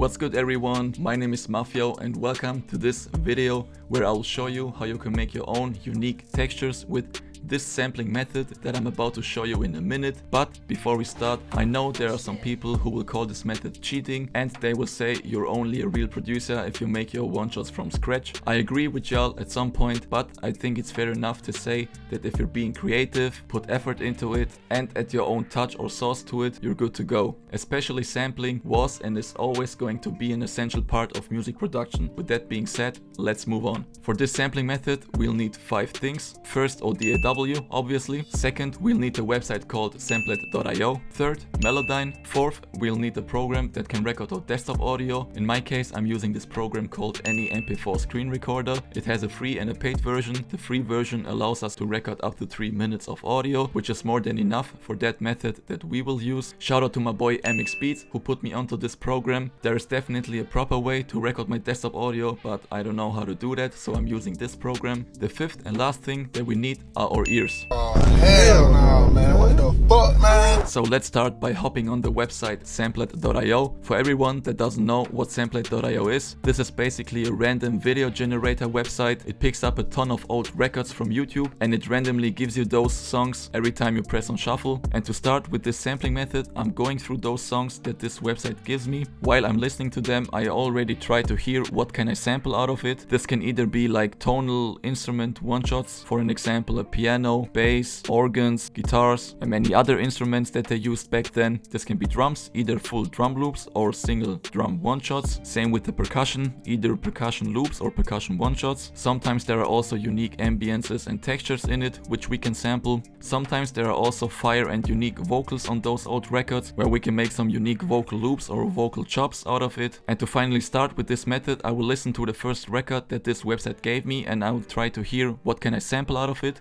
What's good everyone, my name is Mafio and welcome to this video where I will show you how you can make your own unique textures with this sampling method that I'm about to show you in a minute. But before we start, I know there are some people who will call this method cheating and they will say you're only a real producer if you make your one-shots from scratch. I agree with y'all at some point, but I think it's fair enough to say that if you're being creative, put effort into it and add your own touch or sauce to it, you're good to go. Especially sampling was and is always going to be an essential part of music production. With that being said, let's move on. For this sampling method, we'll need 5 things. First, ODAW, obviously. Second, we'll need a website called samplet.io. Third, Melodyne. Fourth, we'll need a program that can record our desktop audio. In my case, I'm using this program called Any MP4 Screen Recorder. It has a free and a paid version. The free version allows us to record up to 3 minutes of audio, which is more than enough for that method that we will use. Shout out to my boy MX Beats who put me onto this program. There is definitely a proper way to record my desktop audio, but I don't know how to do that, so I'm using this program. The fifth and last thing that we need are our ears. Oh, hell no, man. What the fuck, man? So let's start by hopping on the website samplet.io. For everyone that doesn't know what samplet.io is, this is basically a random video generator website. It picks up a ton of old records from YouTube and it randomly gives you those songs every time you press on shuffle. And to start with this sampling method, I'm going through those songs that this website gives me. While I'm listening to them, I already try to hear what can I sample out of it. This can either be like tonal instrument one-shots, for an example a piano, bass, organs, guitars and many other instruments that they used back then. This can be drums, either full drum loops or single drum one-shots. Same with the percussion, either percussion loops or percussion one-shots. Sometimes there are also unique ambiences and textures in it which we can sample. Sometimes there are also fire and unique vocals on those old records where we can make some unique vocal loops or vocal chops out of it. And to finally start with this method, I will listen to the first record that this website gave me and I will try to hear what can I sample out of it.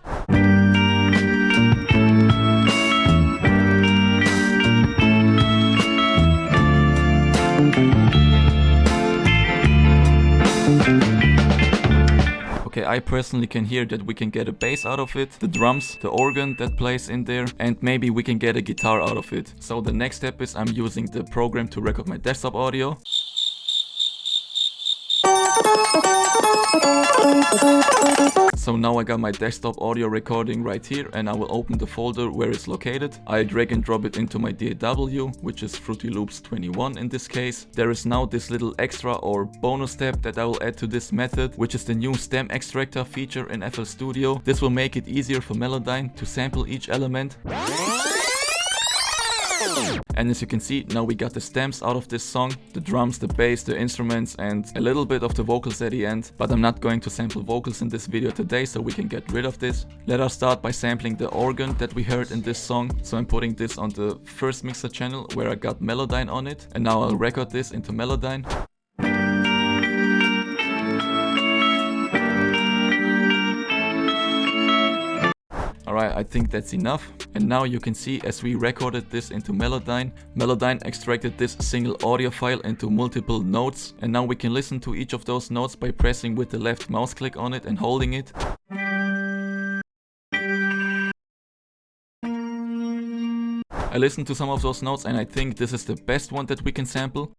Okay, I personally can hear that we can get a bass out of it, the drums, the organ that plays in there, and maybe we can get a guitar out of it. So the next step is I'm using the program to record my desktop audio. So now I got my desktop audio recording right here and I will open the folder where it's located. I drag and drop it into my DAW, which is Fruity Loops 21 in this case. There is now this little extra or bonus step that I will add to this method, which is the new stem extractor feature in FL Studio. This will make it easier for Melodyne to sample each element. And as you can see, now we got the stems out of this song, the drums, the bass, the instruments and a little bit of the vocals at the end. But I'm not going to sample vocals in this video today, so we can get rid of this. Let us start by sampling the organ that we heard in this song. So I'm putting this on the first mixer channel where I got Melodyne on it. And now I'll record this into Melodyne. Alright, I think that's enough. And now you can see as we recorded this into Melodyne, Melodyne extracted this single audio file into multiple notes. And now we can listen to each of those notes by pressing with the left mouse click on it and holding it. I listened to some of those notes and I think this is the best one that we can sample.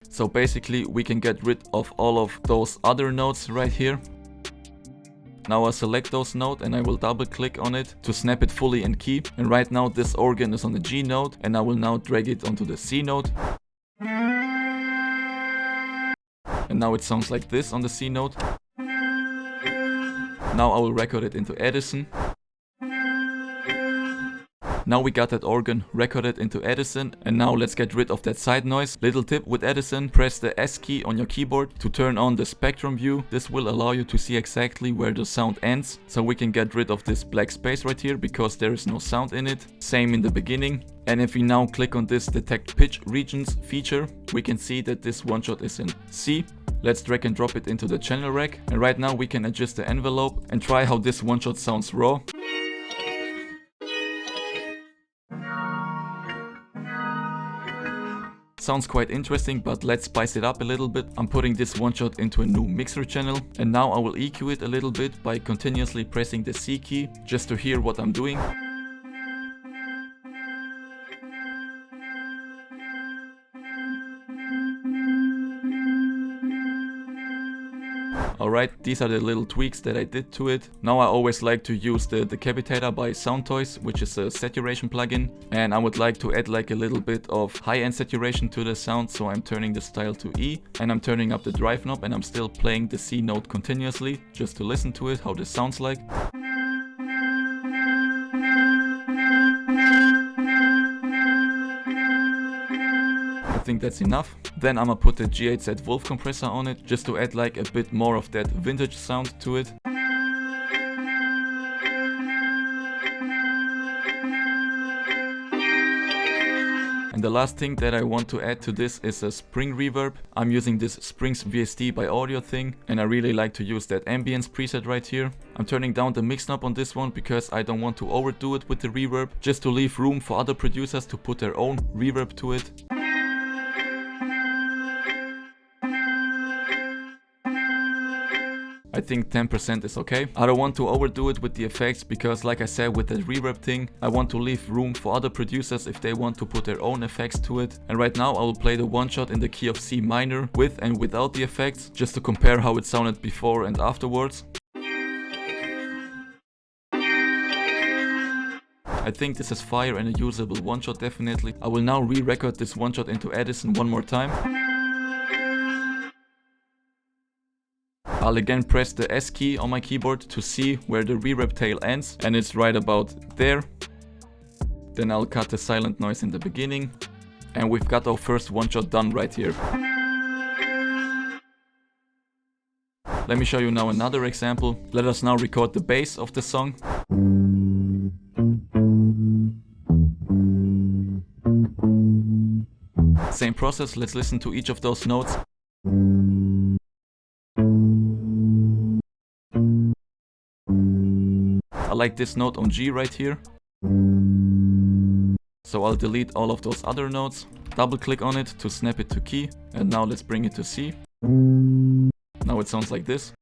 So basically we can get rid of all of those other notes right here. Now I'll select those notes and I will double click on it to snap it fully in key. And right now this organ is on the G note and I will now drag it onto the C note. And now it sounds like this on the C note. Now I will record it into Edison. Now we got that organ recorded into Edison and now let's get rid of that side noise. Little tip with Edison, press the S key on your keyboard to turn on the spectrum view. This will allow you to see exactly where the sound ends. So we can get rid of this black space right here because there is no sound in it. Same in the beginning. And if we now click on this detect pitch regions feature, we can see that this one shot is in C. Let's drag and drop it into the channel rack. And right now we can adjust the envelope and try how this one shot sounds raw. Sounds quite interesting, but let's spice it up a little bit. I'm putting this one shot into a new mixer channel and now I will EQ it a little bit by continuously pressing the C key just to hear what I'm doing. Alright, these are the little tweaks that I did to it. Now I always like to use the Decapitator by Soundtoys, which is a saturation plugin. And I would like to add like a little bit of high-end saturation to the sound, so I'm turning the style to E. And I'm turning up the drive knob and I'm still playing the C note continuously, just to listen to it, how this sounds like. I think that's enough. Then I'ma put the G8Z Wolf compressor on it, just to add like a bit more of that vintage sound to it. And the last thing that I want to add to this is a spring reverb. I'm using this Springs VST by Audio thing, and I really like to use that ambience preset right here. I'm turning down the mix knob on this one because I don't want to overdo it with the reverb, just to leave room for other producers to put their own reverb to it. I think 10% is okay. I don't want to overdo it with the effects because, like I said, with the reverb thing, I want to leave room for other producers if they want to put their own effects to it. And right now I will play the one shot in the key of C minor with and without the effects, just to compare how it sounded before and afterwards. I think this is fire and a usable one shot definitely. I will now re-record this one shot into Edison one more time. I'll again press the S key on my keyboard to see where the reverb tail ends, and it's right about there. Then I'll cut the silent noise in the beginning, and we've got our first one shot done right here. Let me show you now another example. Let us now record the bass of the song. Same process, let's listen to each of those notes. I like this note on G right here. So I'll delete all of those other notes, double click on it to snap it to key, and now let's bring it to C. Now it sounds like this.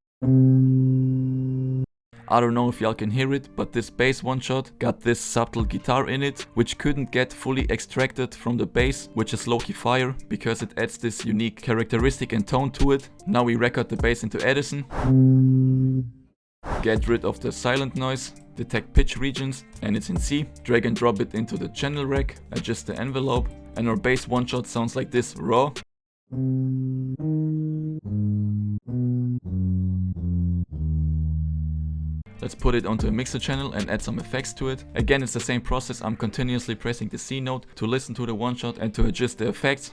I don't know if y'all can hear it, but this bass one shot got this subtle guitar in it, which couldn't get fully extracted from the bass, which is low-key fire, because it adds this unique characteristic and tone to it. Now we record the bass into Edison. Get rid of the silent noise, detect pitch regions, and it's in C. Drag and drop it into the channel rack, adjust the envelope, and our bass one shot sounds like this, raw. Let's put it onto a mixer channel and add some effects to it. Again, it's the same process. I'm continuously pressing the C note to listen to the one shot and to adjust the effects.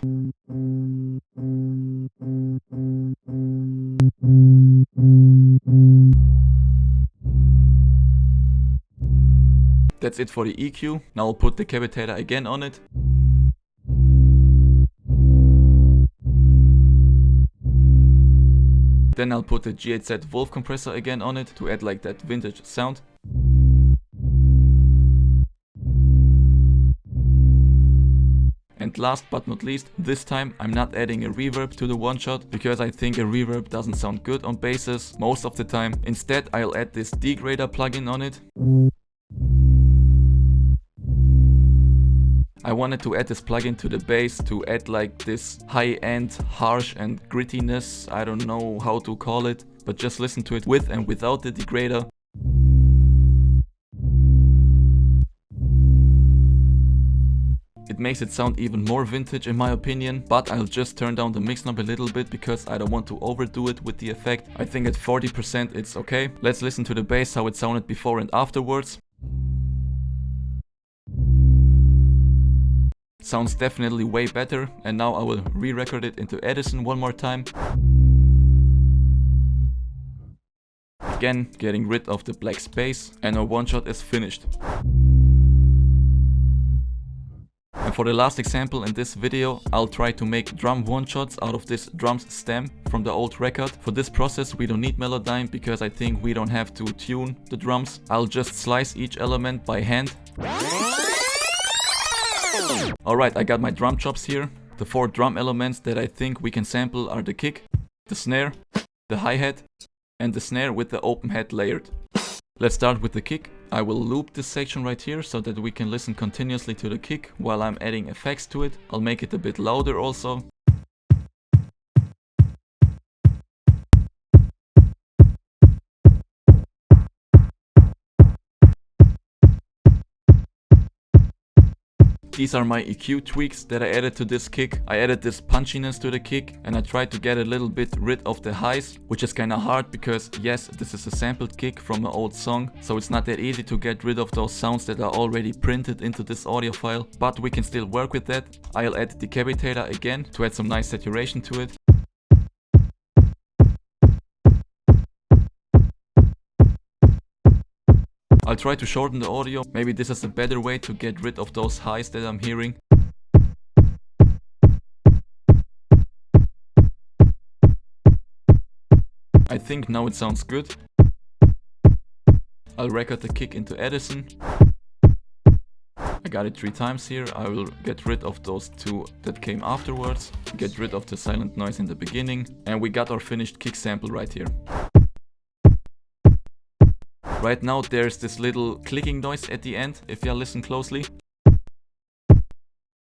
That's it for the EQ. Now I'll put the Decapitator again on it. Then I'll put the G8Z Wolf compressor again on it to add like that vintage sound. And last but not least, this time I'm not adding a reverb to the one shot because I think a reverb doesn't sound good on basses most of the time. Instead, I'll add this degrader plugin on it. I wanted to add this plugin to the bass to add like this high-end, harsh and grittiness. I don't know how to call it, but just listen to it with and without the degrader. It makes it sound even more vintage in my opinion, but I'll just turn down the mix knob a little bit because I don't want to overdo it with the effect. I think at 40% it's okay. Let's listen to the bass, how it sounded before and afterwards. Sounds definitely way better, and now I will re-record it into Edison one more time. Again, getting rid of the black space, and our one shot is finished. And for the last example in this video, I'll try to make drum one shots out of this drums stem from the old record. For this process we don't need Melodyne because I think we don't have to tune the drums. I'll just slice each element by hand. Alright, I got my drum chops here. The 4 drum elements that I think we can sample are the kick, the snare, the hi-hat, and the snare with the open hat layered. Let's start with the kick. I will loop this section right here so that we can listen continuously to the kick while I'm adding effects to it. I'll make it a bit louder also. These are my EQ tweaks that I added to this kick. I added this punchiness to the kick and I tried to get a little bit rid of the highs, which is kinda hard because yes, this is a sampled kick from an old song, so it's not that easy to get rid of those sounds that are already printed into this audio file, but we can still work with that. I'll add Decapitator again to add some nice saturation to it. I'll try to shorten the audio, maybe this is a better way to get rid of those highs that I'm hearing. I think now it sounds good. I'll record the kick into Edison. I got it 3 times here. I will get rid of those 2 that came afterwards, get rid of the silent noise in the beginning, and we got our finished kick sample right here. Right now there's this little clicking noise at the end, if you listen closely.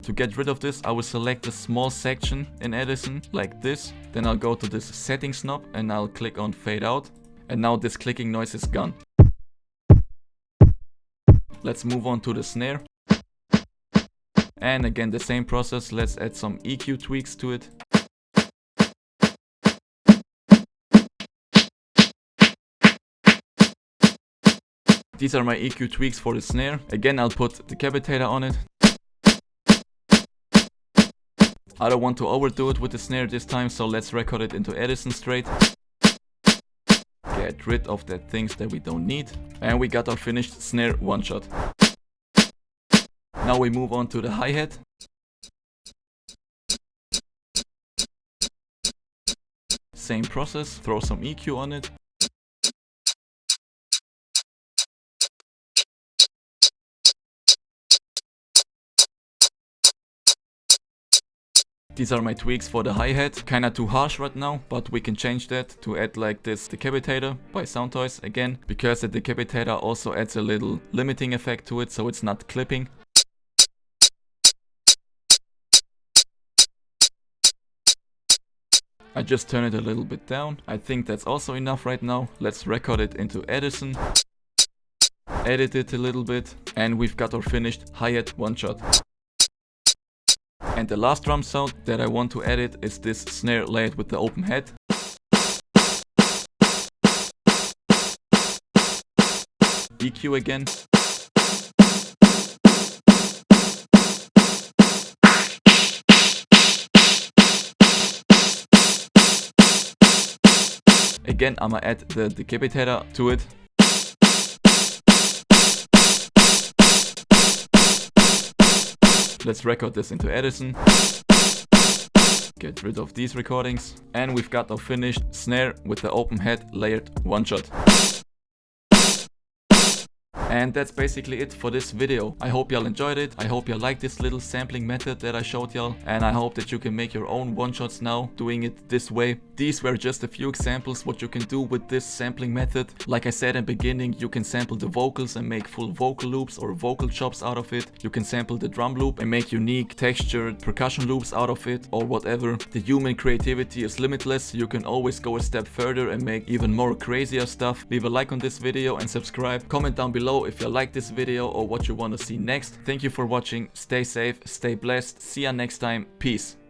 To get rid of this, I will select a small section in Edison, like this. Then I'll go to this settings knob and I'll click on fade out. And now this clicking noise is gone. Let's move on to the snare. And again the same process, let's add some EQ tweaks to it. These are my EQ tweaks for the snare. Again, I'll put the Decapitator on it. I don't want to overdo it with the snare this time, so let's record it into Edison straight. Get rid of the things that we don't need. And we got our finished snare one shot. Now we move on to the hi-hat. Same process, throw some EQ on it. These are my tweaks for the hi-hat. Kinda too harsh right now, but we can change that to add like this Decapitator by Sound Toys again, because the Decapitator also adds a little limiting effect to it, so it's not clipping. I just turn it a little bit down. I think that's also enough right now. Let's record it into Edison. Edit it a little bit, and we've got our finished hi-hat one shot. And the last drum sound that I want to edit is this snare layered with the open hat. EQ again. Again, I'ma add the Decapitator to it. Let's record this into Edison. Get rid of these recordings. And we've got our finished snare with the open hat layered one shot. And that's basically it for this video. I hope y'all enjoyed it. I hope y'all liked this little sampling method that I showed y'all. And I hope that you can make your own one-shots now, doing it this way. These were just a few examples what you can do with this sampling method. Like I said in the beginning, you can sample the vocals and make full vocal loops or vocal chops out of it. You can sample the drum loop and make unique textured percussion loops out of it or whatever. The human creativity is limitless. You can always go a step further and make even more crazier stuff. Leave a like on this video and subscribe. Comment down below if you like this video or what you want to see next. Thank you for watching. Stay safe, stay blessed. See ya next time. Peace.